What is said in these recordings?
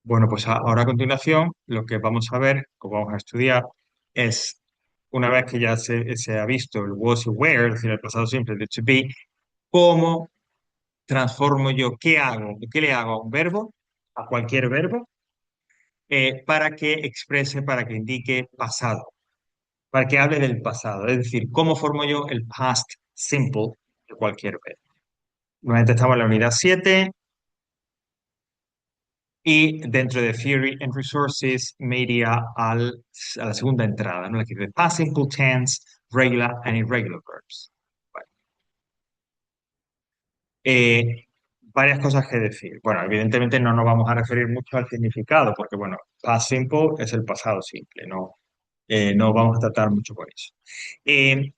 Bueno, pues ahora a continuación lo que vamos a ver, o vamos a estudiar, es una vez que ya se ha visto el was y were, es decir, el pasado simple de to be, cómo transformo yo, qué hago, qué le hago a un verbo, a cualquier verbo, para que exprese, para que indique pasado, para que hable del pasado. Es decir, cómo formo yo el past simple de cualquier verbo. Nuevamente estamos en la unidad 7. Y dentro de Theory and Resources me iría a la segunda entrada, ¿no? La que dice Past Simple Tense, Regular and Irregular Verbs. Bueno, eh, varias cosas que decir. Bueno, evidentemente no nos vamos a referir mucho al significado, porque, bueno, Past Simple es el pasado simple, no, no vamos a tratar mucho con eso. Eh,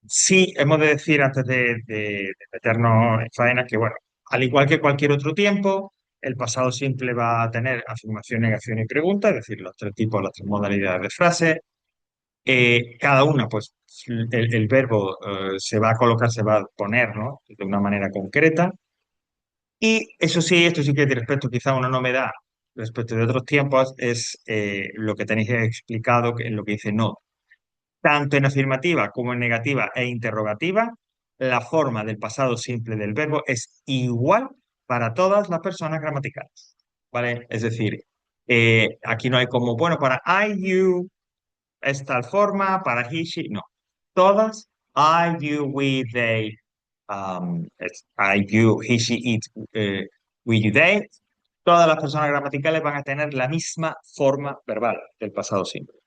sí, hemos de decir antes de meternos en faena que, bueno, al igual que cualquier otro tiempo, el pasado simple va a tener afirmación, negación y pregunta, es decir, los tres tipos, las tres modalidades de frase. Cada una, pues, el verbo se va a colocar, se va a poner, ¿no? De una manera concreta. Y eso sí, esto sí que respecto quizá a una novedad respecto de otros tiempos, es lo que tenéis explicado en lo que dice no. Tanto en afirmativa como en negativa e interrogativa, la forma del pasado simple del verbo es igual para todas las personas gramaticales, ¿vale? Es decir, aquí no hay como, bueno, para I, you es tal forma, para he, she, no. Todas, I, you, we, they, I, you, he, she, it, we, you, they, todas las personas gramaticales van a tener la misma forma verbal del pasado simple.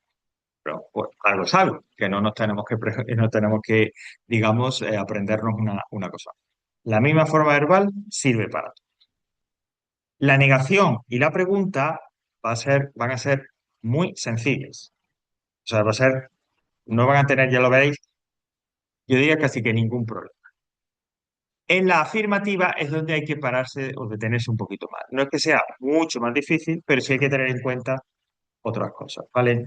Pero pues, algo es algo, que no nos tenemos que, no tenemos que, digamos, aprendernos una cosa. La misma forma verbal sirve para todo. La negación y la pregunta van a ser muy sencillas. O sea, no van a tener, ya lo veréis, yo diría casi que ningún problema. En la afirmativa es donde hay que pararse o detenerse un poquito más. No es que sea mucho más difícil, pero sí hay que tener en cuenta otras cosas, ¿vale?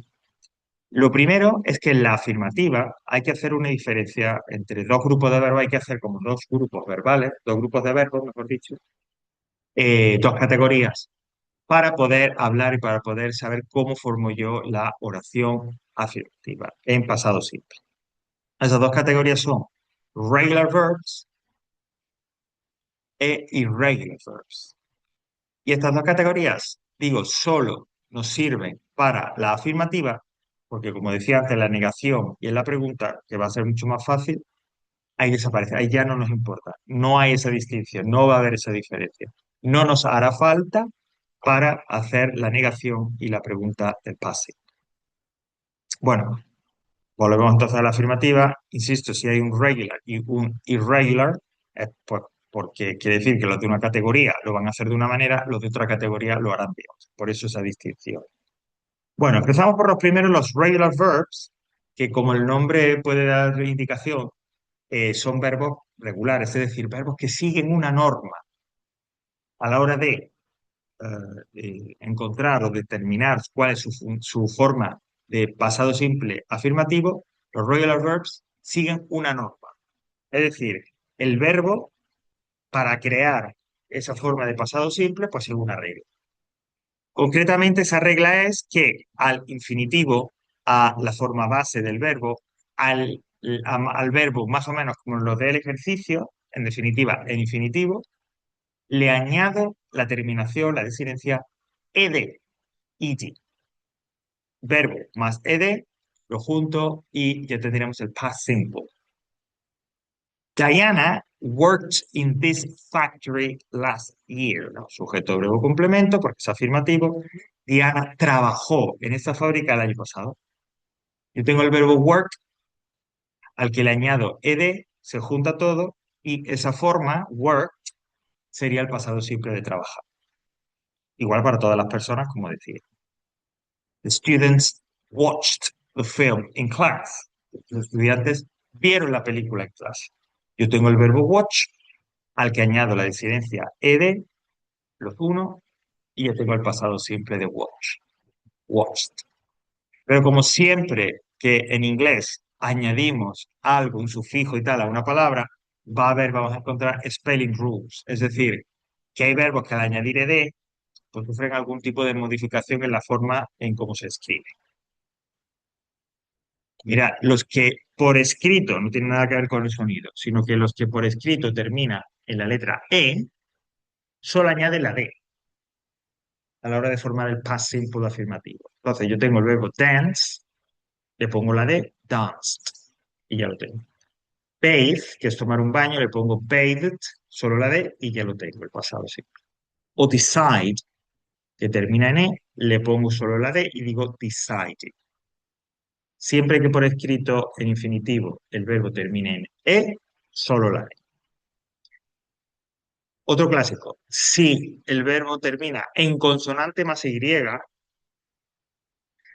Lo primero es que en la afirmativa hay que hacer una diferencia entre dos grupos de verbos, hay que hacer como dos grupos verbales, dos grupos de verbos, mejor dicho, dos categorías, para poder hablar y para poder saber cómo formo yo la oración afirmativa en pasado simple. Esas dos categorías son regular verbs e irregular verbs. Y estas dos categorías, digo, solo nos sirven para la afirmativa, porque como decía antes, la negación y en la pregunta, que va a ser mucho más fácil, ahí desaparece, ahí ya no nos importa, no hay esa distinción, no va a haber esa diferencia. No nos hará falta para hacer la negación y la pregunta del pase. Bueno, volvemos entonces a la afirmativa. Insisto, si hay un regular y un irregular, pues porque quiere decir que los de una categoría lo van a hacer de una manera, los de otra categoría lo harán de otra. Por eso esa distinción. Bueno, empezamos por los primeros, los regular verbs, que como el nombre puede dar indicación, son verbos regulares, es decir, verbos que siguen una norma a la hora de encontrar o determinar cuál es su forma de pasado simple afirmativo. Los regular verbs siguen una norma. Es decir, el verbo para crear esa forma de pasado simple, pues es una regla. Concretamente, esa regla es que al infinitivo, a la forma base del verbo, al verbo más o menos como lo del ejercicio, en definitiva, el infinitivo, le añado la terminación, la desinencia ed, ed. Verbo más ed, lo junto y ya tendríamos el past simple. Diana worked in this factory last year. ¿No? Sujeto verbo complemento, porque es afirmativo. Diana trabajó en esta fábrica el año pasado. Yo tengo el verbo work, al que le añado ed, se junta todo, y esa forma, work, sería el pasado simple de trabajar. Igual para todas las personas, como decía. The students watched the film in class. Los estudiantes vieron la película en clase. Yo tengo el verbo watch, al que añado la desinencia ed, los uno, y ya tengo el pasado simple de watch, watched. Pero como siempre que en inglés añadimos algo, un sufijo y tal a una palabra, vamos a encontrar spelling rules. Es decir, que hay verbos que al añadir ed pues sufren algún tipo de modificación en la forma en cómo se escribe. Mira, los que por escrito no tienen nada que ver con el sonido, sino que los que por escrito terminan en la letra E, solo añaden la D a la hora de formar el past simple afirmativo. Entonces, yo tengo el verbo dance, le pongo la D, danced, y ya lo tengo. Bathe, que es tomar un baño, le pongo bathed, solo la D, y ya lo tengo, el pasado simple. O decide, que termina en E, le pongo solo la D y digo decided. Siempre que por escrito en infinitivo el verbo termine en E, solo la D. Otro clásico, si el verbo termina en consonante más Y,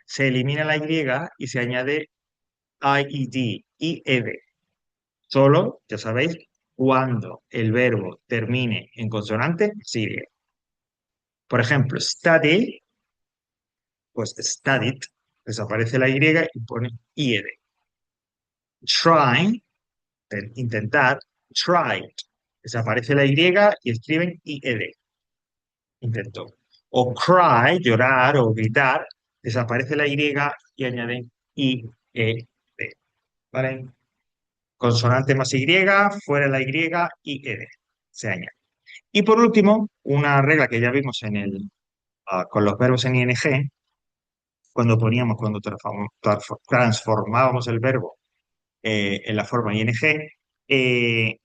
se elimina la Y y se añade IED, IED. Solo, ya sabéis, cuando el verbo termine en consonante más Y. Por ejemplo, study, pues studied, desaparece la Y y pone IED. Try, intentar, tried, desaparece la Y y escriben IED. Intentó. O cry, llorar o gritar, desaparece la Y y añaden IED. ¿Vale? Consonante más Y, fuera la Y, IED. Se añade. Y por último, una regla que ya vimos con los verbos en ing, cuando transformábamos el verbo en la forma ing, eh,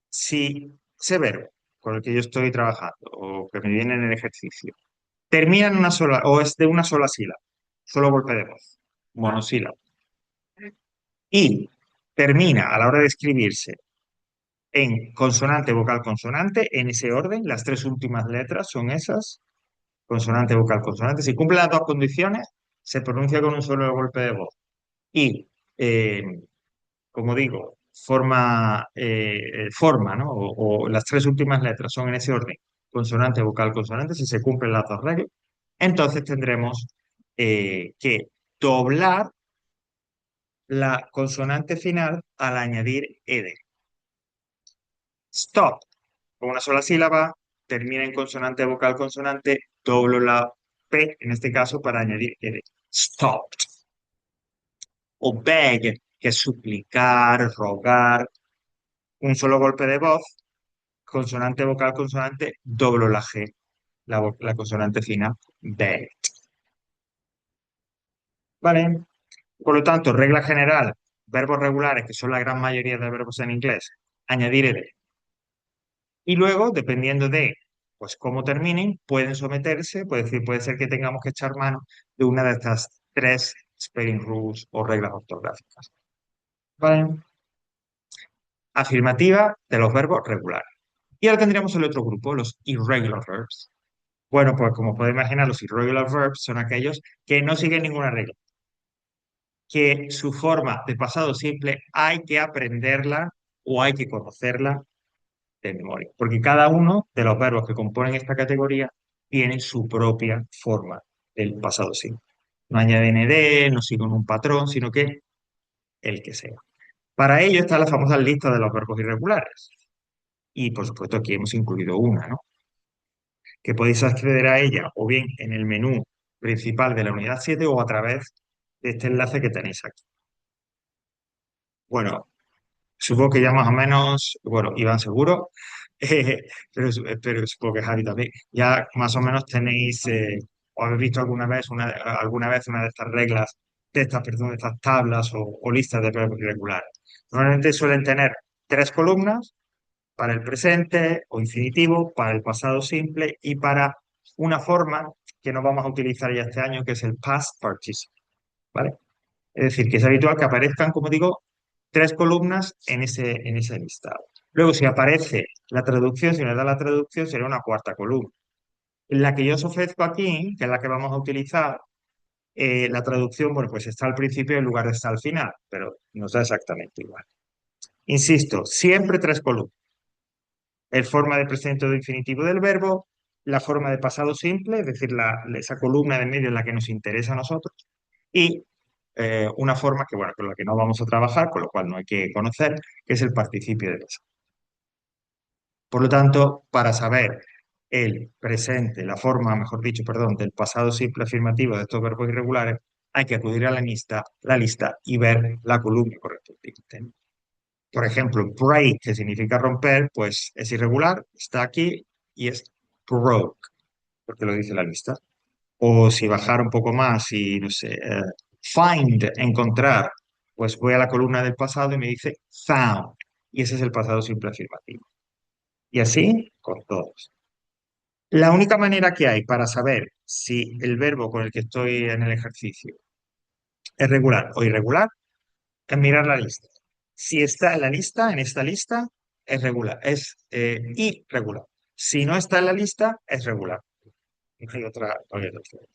si ese verbo con el que yo estoy trabajando o que me viene en el ejercicio termina en una sola o es de una sola sílaba, solo golpe de voz, monosílabo, y termina a la hora de escribirse en consonante, vocal, consonante, en ese orden, las tres últimas letras son esas, consonante, vocal, consonante. Si cumple las dos condiciones, se pronuncia con un solo golpe de voz. Y, eh, como digo, forma, ¿no? O las tres últimas letras son en ese orden, consonante, vocal, consonante, si se cumplen las dos reglas, entonces tendremos que doblar la consonante final al añadir ed. Stop, con una sola sílaba, termina en consonante, vocal, consonante, doblo la P en este caso para añadir ed. Stopped. O beg, que es suplicar, rogar, un solo golpe de voz, consonante, vocal, consonante, doblo la G, la consonante final, beg. ¿Vale? Por lo tanto, regla general, verbos regulares, que son la gran mayoría de verbos en inglés, añadir ed. Y luego, dependiendo de pues cómo terminen, pueden someterse, puede ser que tengamos que echar mano de una de estas tres spelling rules o reglas ortográficas. ¿Vale? Afirmativa de los verbos regulares. Y ahora tendríamos el otro grupo, los irregular verbs. Bueno, pues como podéis imaginar, los irregular verbs son aquellos que no siguen ninguna regla, que su forma de pasado simple hay que aprenderla o hay que conocerla de memoria, porque cada uno de los verbos que componen esta categoría tiene su propia forma del pasado simple. No añaden ed, no siguen un patrón, sino que el que sea. Para ello está la famosa lista de los verbos irregulares. Y por supuesto aquí hemos incluido una, ¿no? Que podéis acceder a ella o bien en el menú principal de la unidad 7 o a través de este enlace que tenéis aquí. Bueno, supongo que ya más o menos, bueno, Iván seguro, eh, pero supongo que Javi también, ya más o menos tenéis, o habéis visto alguna vez una de estas reglas, perdón, de estas tablas o listas de verbos irregulares. Normalmente suelen tener tres columnas para el presente o infinitivo, para el pasado simple y para una forma que no vamos a utilizar ya este año, que es el past participle, ¿vale? Es decir, que es habitual que aparezcan, como digo, tres columnas en ese listado. Luego, si aparece la traducción, si nos da la traducción, sería una cuarta columna. En la que yo os ofrezco aquí, que es la que vamos a utilizar, la traducción, bueno, pues está al principio en lugar de estar al final, pero nos da exactamente igual. Insisto, siempre tres columnas. El forma de presente o de infinitivo del verbo, la forma de pasado simple, es decir, esa columna de medio en la que nos interesa a nosotros, y una forma que, bueno, con la que no vamos a trabajar, con lo cual no hay que conocer, que es el participio de pasado. Por lo tanto, para saber el presente, la forma, mejor dicho, perdón, del pasado simple afirmativo de estos verbos irregulares, hay que acudir a la lista y ver la columna correspondiente. Por ejemplo, break, que significa romper, pues es irregular, está aquí y es broke, porque lo dice la lista. O si bajar un poco más y, no sé, find, encontrar, pues voy a la columna del pasado y me dice found. Y ese es el pasado simple afirmativo. Y así con todos. La única manera que hay para saber si el verbo con el que estoy en el ejercicio es regular o irregular es mirar la lista. Si está en la lista, en esta lista, es regular, es irregular. Si no está en la lista, es regular. No hay otra forma.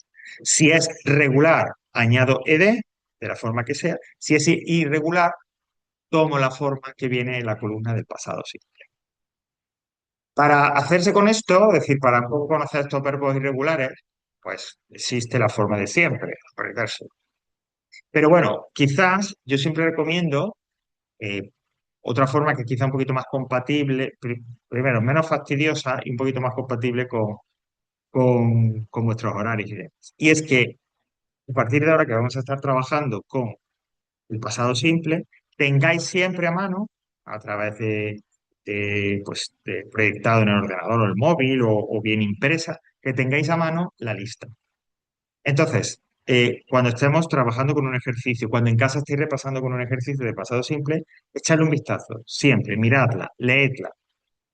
Si es regular, añado ed, de la forma que sea. Si es irregular, tomo la forma que viene en la columna del pasado simple. Para hacerse con esto, es decir, para un poco conocer estos verbos irregulares, pues existe la forma de siempre, aprenderse. Pero bueno, quizás yo siempre recomiendo eh, otra forma que quizá un poquito más compatible, primero menos fastidiosa y un poquito más compatible con vuestros horarios y demás. Y es que a partir de ahora que vamos a estar trabajando con el pasado simple, tengáis siempre a mano, a través pues, de proyectado en el ordenador o el móvil o bien impresa, que tengáis a mano la lista. Entonces, cuando estemos trabajando con un ejercicio, cuando en casa estéis repasando con un ejercicio de pasado simple, echadle un vistazo, siempre, miradla, leedla.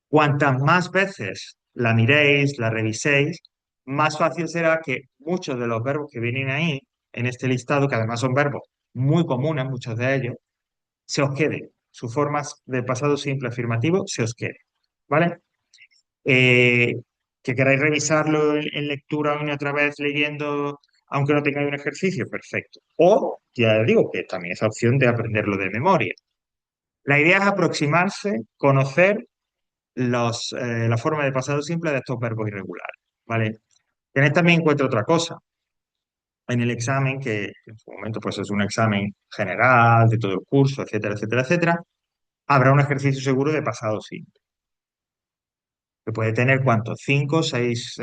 Cuantas más veces la miréis, la reviséis, más fácil será que muchos de los verbos que vienen ahí, en este listado, que además son verbos muy comunes, muchos de ellos, se os queden. Sus formas de pasado simple afirmativo se os queden. ¿Vale? Eh, que queráis revisarlo en lectura una y otra vez leyendo, aunque no tengáis un ejercicio, perfecto. O, ya digo, que también esa opción de aprenderlo de memoria. La idea es aproximarse, conocer la forma de pasado simple de estos verbos irregulares. ¿Vale? Tened también en cuenta otra cosa. En el examen, que en su momento pues es un examen general de todo el curso, etcétera, etcétera, etcétera, habrá un ejercicio seguro de pasado simple, que puede tener ¿cuánto? Cinco o seis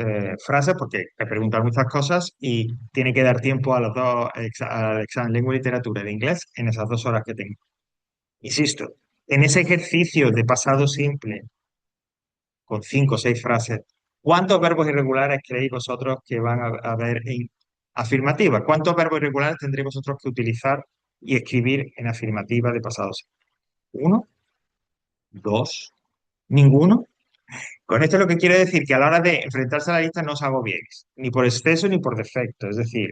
frases, porque te preguntan muchas cosas y tiene que dar tiempo a los dos al examen lengua y literatura de inglés en esas 2 horas que tengo. Insisto, en ese ejercicio de pasado simple, con cinco o seis frases, ¿cuántos verbos irregulares creéis vosotros que van a haber en afirmativa? ¿Cuántos verbos irregulares tendréis vosotros que utilizar y escribir en afirmativa de pasado simple? ¿Uno? ¿Dos? ¿Ninguno? Con esto lo que quiero decir que a la hora de enfrentarse a la lista no os hago bien, ni por exceso ni por defecto. Es decir,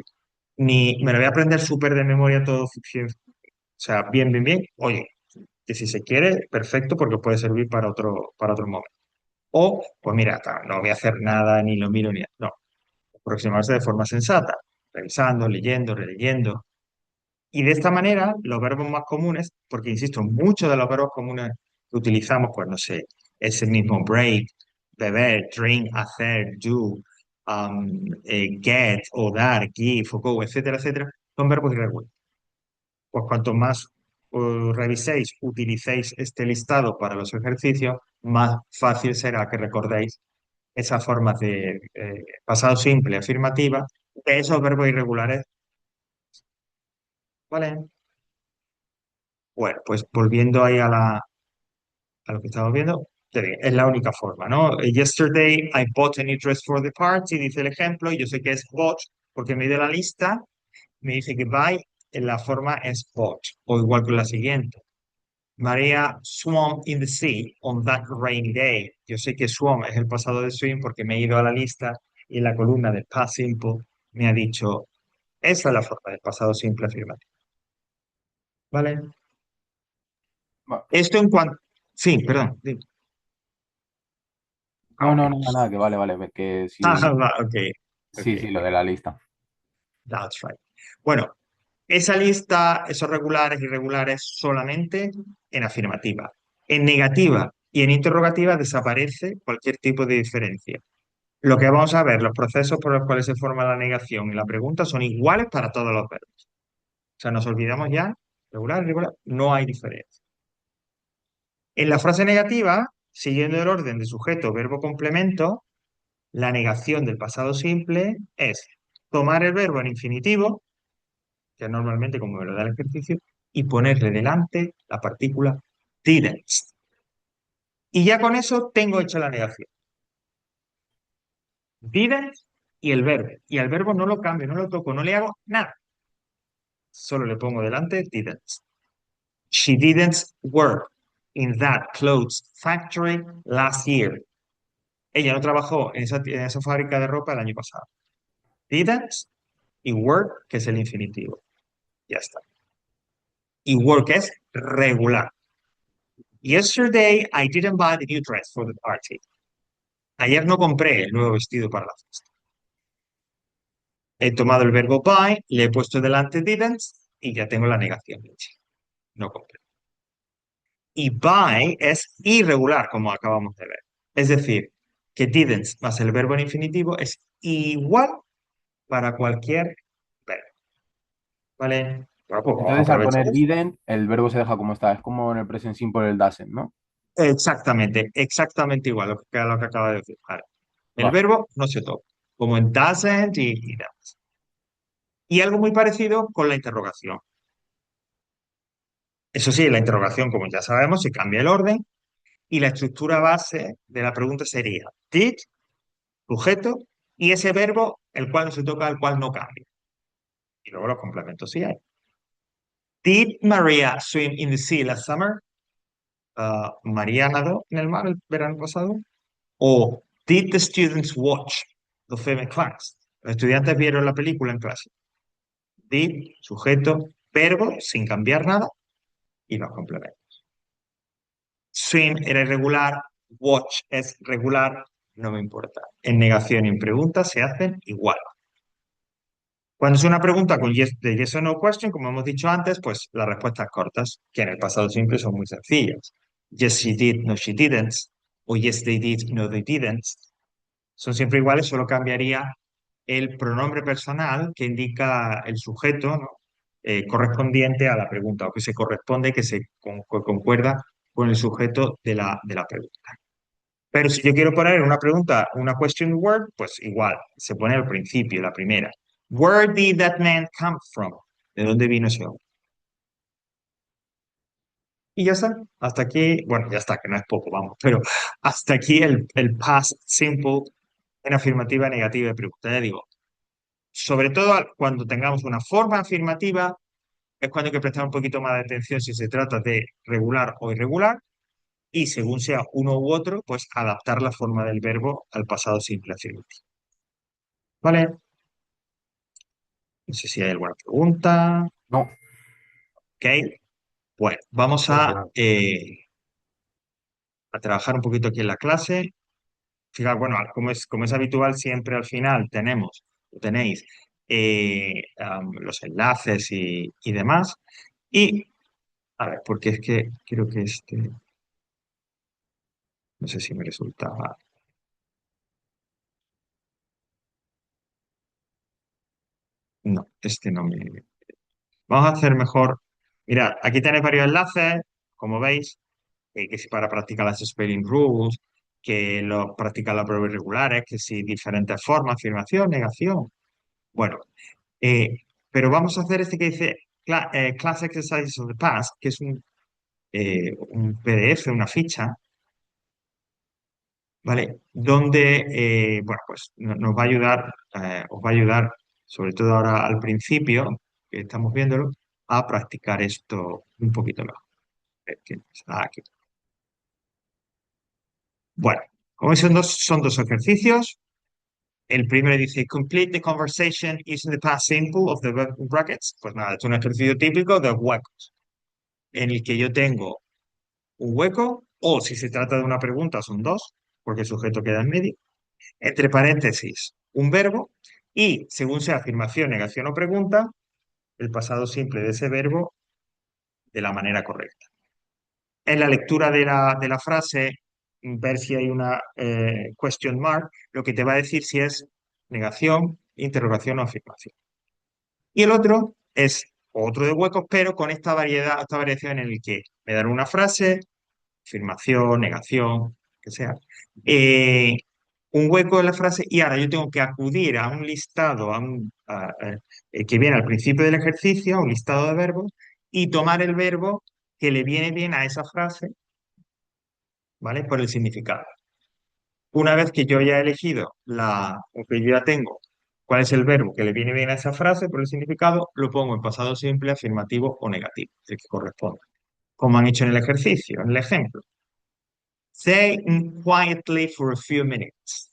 ni me lo voy a aprender súper de memoria todo ficción. O sea, bien, bien, bien. Oye, que si se quiere, perfecto, porque puede servir para otro momento. O, pues mira, no voy a hacer nada, ni lo miro, ni... No, aproximarse de forma sensata, revisando, leyendo, releyendo. Y de esta manera, los verbos más comunes, porque insisto, muchos de los verbos comunes que utilizamos, pues no sé, es el mismo break, beber, drink, hacer, do, get, o dar, give, o go, etcétera, etcétera, son verbos irregulares. Pues cuanto más reviséis, utilicéis este listado para los ejercicios, más fácil será que recordéis esas formas de pasado simple, afirmativa, de esos verbos irregulares. ¿Vale? Bueno, pues volviendo ahí a lo que estamos viendo, es la única forma, ¿no? Yesterday I bought a new dress for the party, dice el ejemplo, y yo sé que es bought porque me dio la lista, me dice que buy, en la forma es bought, o igual que la siguiente. María swam in the sea on that rainy day. Yo sé que swam es el pasado de swim porque me he ido a la lista y en la columna de past simple me ha dicho, esa es la forma del pasado simple afirmativo. ¿Vale? Va- Esto en cuanto... Sí, perdón. Dime. No, no, no, nada, que vale, vale, que Ah, sí, ok, ok, sí, sí, lo de la lista. that's right. Bueno, esa lista, esos regulares y irregulares solamente en afirmativa. En negativa y en interrogativa desaparece cualquier tipo de diferencia. Lo que vamos a ver, los procesos por los cuales se forma la negación y la pregunta son iguales para todos los verbos. O sea, nos olvidamos ya, regular, irregular, no hay diferencia. En la frase negativa, siguiendo el orden de sujeto, verbo, complemento, La negación del pasado simple es tomar el verbo en infinitivo, que es normalmente como me lo da el ejercicio, y ponerle delante la partícula didn't. Y ya con eso tengo hecha la negación. Didn't y el verbo. Y al verbo no lo cambio, no lo toco, no le hago nada. Solo le pongo delante didn't. She didn't work in that clothes factory last year. Ella no trabajó en esa fábrica de ropa el año pasado. Didn't y work, que es el infinitivo. Ya está. Y work es regular. Yesterday I didn't buy the new dress for the party. Ayer no compré el nuevo vestido para la fiesta. He tomado el verbo buy, le he puesto delante didn't y ya tengo la negación hecha. No compré. Y buy es irregular, como acabamos de ver. Es decir, que didn't más el verbo en infinitivo es igual para cualquier verbo. ¿Vale? Bueno, pues vamos a Entonces, al aprovechar poner eso. didn't, el verbo se deja como está. Es como en el present simple el doesn't, ¿no? Exactamente, exactamente igual lo que acaba de decir. Vale. El Va. verbo no se toca, como en doesn't y demás. Y algo muy parecido con la interrogación. Eso sí, la interrogación, como ya sabemos, se cambia el orden y la estructura base de la pregunta sería did, sujeto, y ese verbo, el cual no se toca, el cual no cambia. Y luego los complementos sí hay. Did Maria swim in the sea last summer? María nadó en el mar el verano pasado. O did the students watch the film in class? Los estudiantes vieron la película en clase. Did, sujeto, verbo, sin cambiar nada, y los complementos. Swim era irregular, watch es regular, no me importa. En negación y en pregunta se hacen igual. Cuando es una pregunta con de yes or no question, como hemos dicho antes, pues las respuestas cortas, que en el pasado simple son muy sencillas. Yes, she did, no, she didn't. O yes, they did, no, they didn't. Son siempre iguales, solo cambiaría el pronombre personal que indica el sujeto, ¿no? Correspondiente a la pregunta, o que se corresponde, que concuerda con el sujeto de la pregunta. Pero si yo quiero poner una pregunta, una question word, pues igual, se pone al principio, la primera. Where did that man come from? ¿De dónde vino ese hombre? Y ya está. Hasta aquí, bueno, ya está, que no es poco, vamos, pero hasta aquí el past simple en afirmativa, negativa y pregunta. Ya digo, sobre todo cuando tengamos una forma afirmativa, es cuando hay que prestar un poquito más de atención si se trata de regular o irregular, y según sea uno u otro, pues adaptar la forma del verbo al pasado simple afirmativo. ¿Vale? No sé si hay alguna pregunta. No. Ok. Bueno, vamos a trabajar un poquito aquí en la clase. Fijaos, bueno, como es habitual, siempre al final tenéis los enlaces y demás. Y, a ver, porque es que creo que no sé si me resulta. No, no me. Vamos a hacer mejor. Mirad, aquí tenéis varios enlaces, como veis, que si para practicar las spelling rules, que lo practicar las pruebas regulares, que si diferentes formas, afirmación, negación. Bueno, eh, pero vamos a hacer este que dice Class Exercises of the Past, que es un PDF, una ficha, ¿vale? Donde, bueno, pues nos va a ayudar, os va a ayudar, sobre todo ahora al principio, que estamos viéndolo, a practicar esto un poquito mejor. Que está aquí. Bueno, como veis, son dos ejercicios. El primero dice, complete the conversation using the past simple of the brackets. Pues nada, es un ejercicio típico de huecos, en el que yo tengo un hueco, o si se trata de una pregunta, son dos, porque el sujeto queda en medio, entre paréntesis, un verbo, y según sea afirmación, negación o pregunta, el pasado simple de ese verbo de la manera correcta. En la lectura de la frase, ver si hay una question mark, lo que te va a decir si es negación, interrogación o afirmación. Y el otro es otro de huecos, pero con esta variación en el que me dan una frase, afirmación, negación, que sea, eh, un hueco en la frase y ahora yo tengo que acudir a un listado que viene al principio del ejercicio, a un listado de verbos, y tomar el verbo que le viene bien a esa frase, ¿vale? Por el significado. Una vez que yo ya he elegido o que yo ya tengo cuál es el verbo que le viene bien a esa frase por el significado, lo pongo en pasado simple, afirmativo o negativo, el que corresponda. Como han hecho en el ejercicio, en el ejemplo. Say quietly for a few minutes.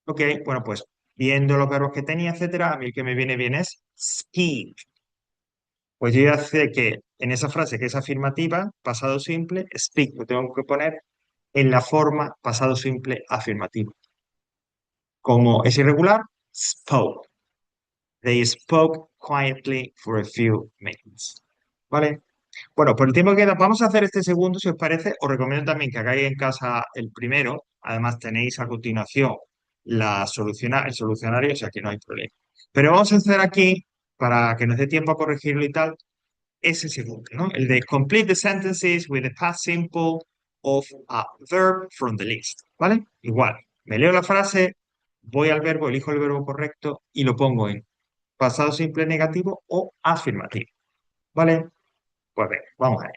Ok, bueno, pues viendo los verbos que tenía, etcétera, a mí el que me viene bien es speak. Pues yo ya sé que en esa frase que es afirmativa, pasado simple, speak, lo tengo que poner en la forma pasado simple afirmativo. Como es irregular, spoke. They spoke quietly for a few minutes. ¿Vale? Bueno, por el tiempo que queda, vamos a hacer este segundo, si os parece. Os recomiendo también que hagáis en casa el primero. Además, tenéis a continuación el solucionario, o sea que no hay problema. Pero vamos a hacer aquí, para que nos dé tiempo a corregirlo y tal, ese segundo, ¿no? El de complete the sentences with the past simple of a verb from the list. ¿Vale? Igual, me leo la frase, voy al verbo, elijo el verbo correcto y lo pongo en pasado simple negativo o afirmativo. ¿Vale? Pues venga, vamos a ver.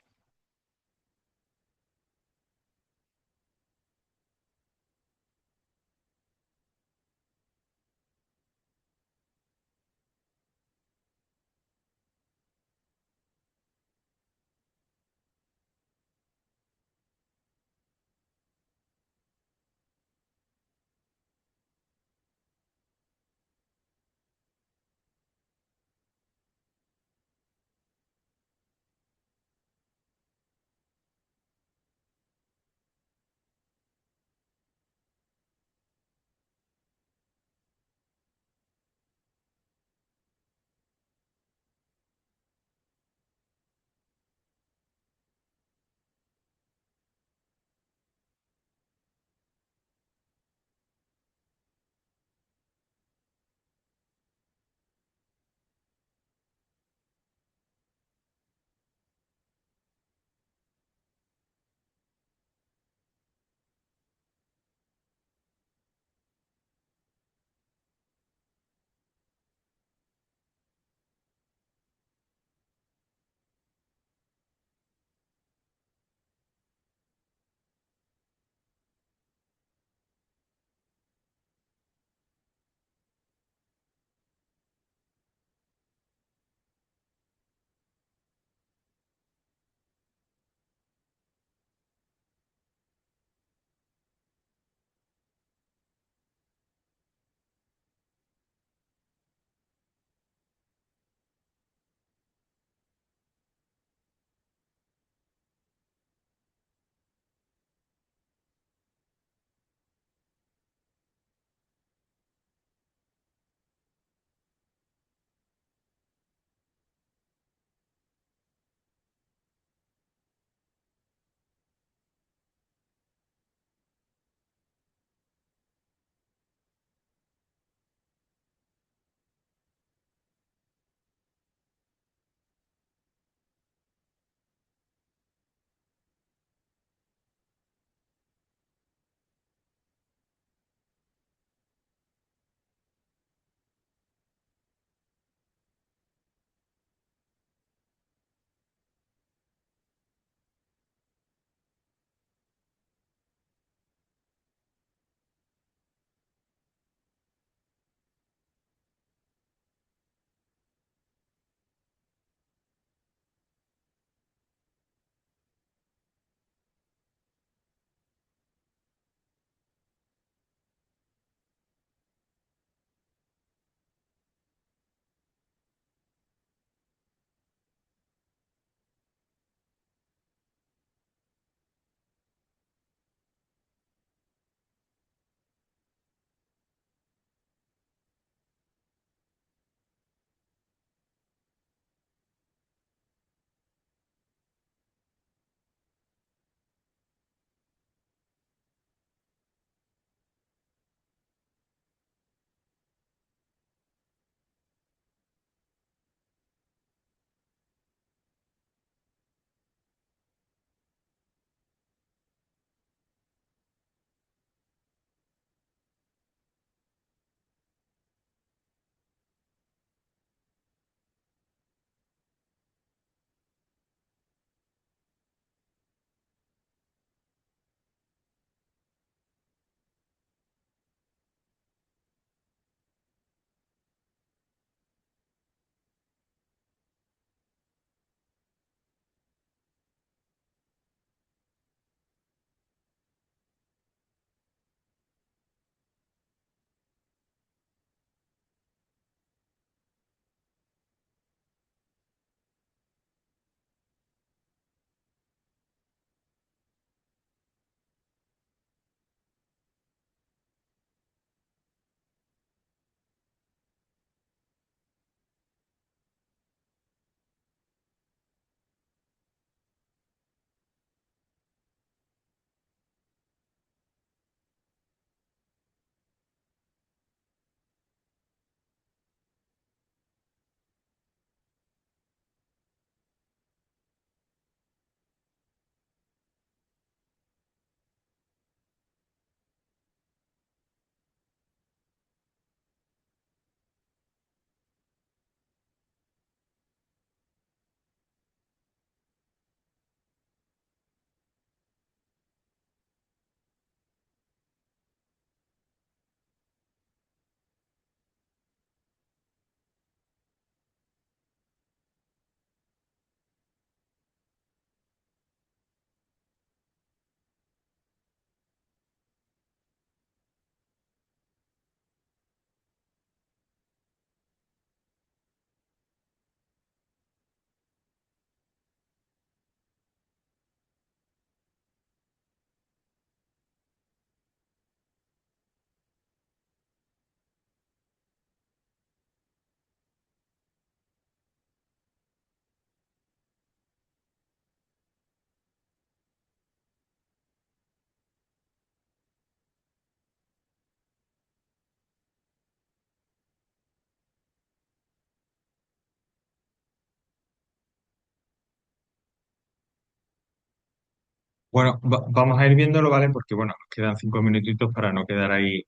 Bueno, vamos a ir viéndolo, ¿vale? Porque, bueno, nos quedan 5 minutitos para no quedar ahí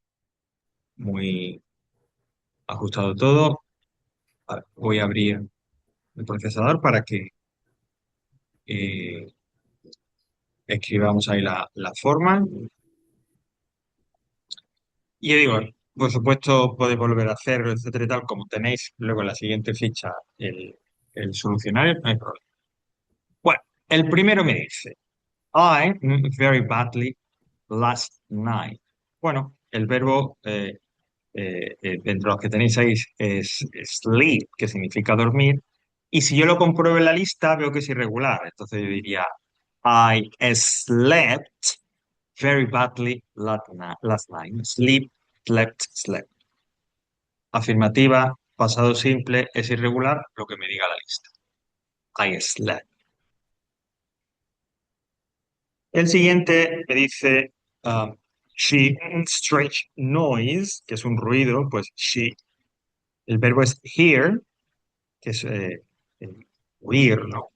muy ajustado todo. Vale, voy a abrir el procesador para que eh, escribamos ahí la forma. Y yo digo, por supuesto, podéis volver a hacerlo, etcétera y tal, como tenéis luego en la siguiente ficha el solucionario, no hay problema. Bueno, el primero me dice, I very badly last night. Bueno, el verbo dentro de los que tenéis ahí es sleep, que significa dormir. Y si yo lo compruebo en la lista, veo que es irregular. Entonces yo diría, I slept very badly last night. Sleep, slept, slept. Afirmativa, pasado simple, es irregular, lo que me diga la lista. I slept. El siguiente me dice, she strange noise, que es un ruido, pues she. El verbo es hear, que es eh, oír, ¿no?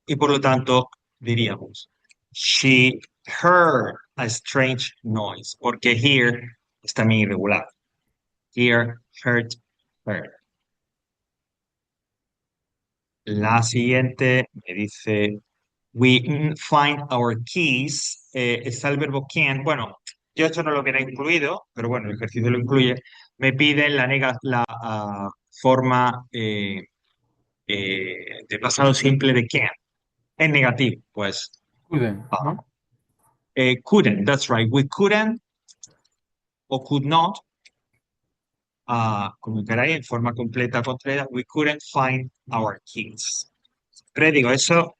Y por lo tanto diríamos, she heard a strange noise, porque hear es también irregular. Hear, heard, heard. La siguiente me dice, we find our keys. Está el verbo can. Bueno, yo esto no lo hubiera incluido, pero bueno, el ejercicio lo incluye. Me piden la forma de pasado simple de can. En negativo, pues Couldn't, ah, ¿no? couldn't, that's right. We couldn't o could not, como queráis, en forma completa, completa. We couldn't find our keys. Pero digo, eso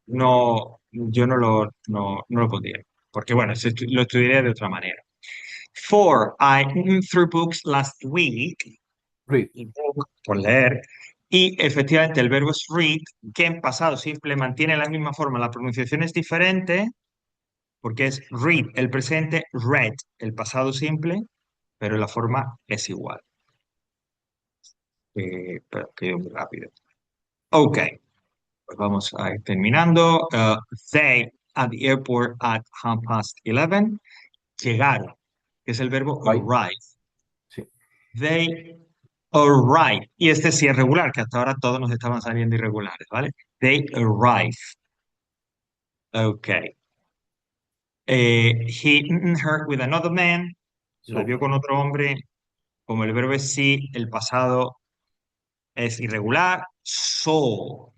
no, yo no lo pondría, porque bueno, lo estudiaría de otra manera. Four, I threw books last week, Read. y book, por leer, y efectivamente el verbo es read, que en pasado simple mantiene la misma forma, la pronunciación es diferente, porque es read el presente, read el pasado simple, pero la forma es igual. Pero quedó muy rápido. Ok, pues vamos a ir terminando. They at the airport at 11:30. Llegaron, que es el verbo Right. arrive. Sí. They arrive. Y este sí es regular, que hasta ahora todos nos estaban saliendo irregulares, ¿vale? They arrive. Ok. He her with another man. La So. vio con otro hombre. Como el verbo es sí, el pasado es irregular. Saw,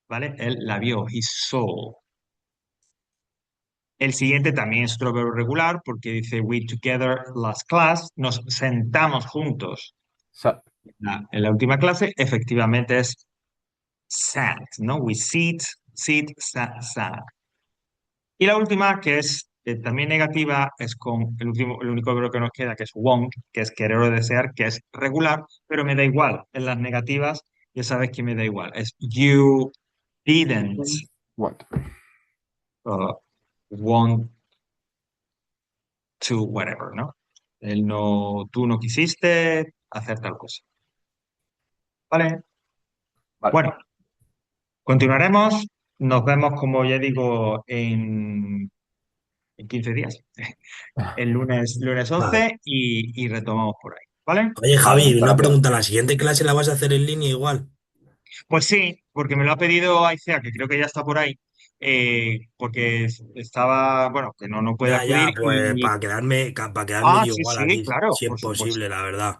¿vale? Él la vio. He saw. El siguiente también es otro verbo regular porque dice we together last class. Nos sentamos juntos Sat. en la última clase. Efectivamente es sat, ¿no? We sit, sat, sat. Y la última, que es también negativa, es con el único verbo que nos queda, que es want, que es querer o desear, que es regular, pero me da igual. En las negativas, ya sabes que me da igual. Es you didn't What? uh, want to whatever, ¿no? Él no, tú no quisiste hacer tal cosa. ¿Vale? Vale. Bueno, continuaremos. Nos vemos, como ya digo, en 15 días. El lunes Vale. 11 y retomamos por ahí. ¿Vale? Oye, Vale, Javi, muchas una gracias. pregunta. ¿La siguiente clase la vas a hacer en línea igual? Pues sí, porque me lo ha pedido Aicea, que creo que ya está por ahí, porque estaba, bueno, que no puede Ya, acudir ya, pues y... para quedarme Ah, yo sí, igual sí, aquí, claro, si es posible, la verdad.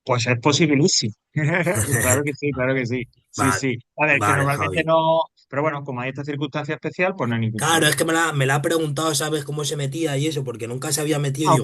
pues es posibilísimo. Claro que sí, claro que sí. Sí, Vale, sí. A ver, que vale, normalmente Javi. no, pero bueno, como hay esta circunstancia especial, pues no hay ningún Claro, problema. es que me la ha preguntado, ¿sabes cómo se metía y eso? Porque nunca se había metido y Ah, digo, ok.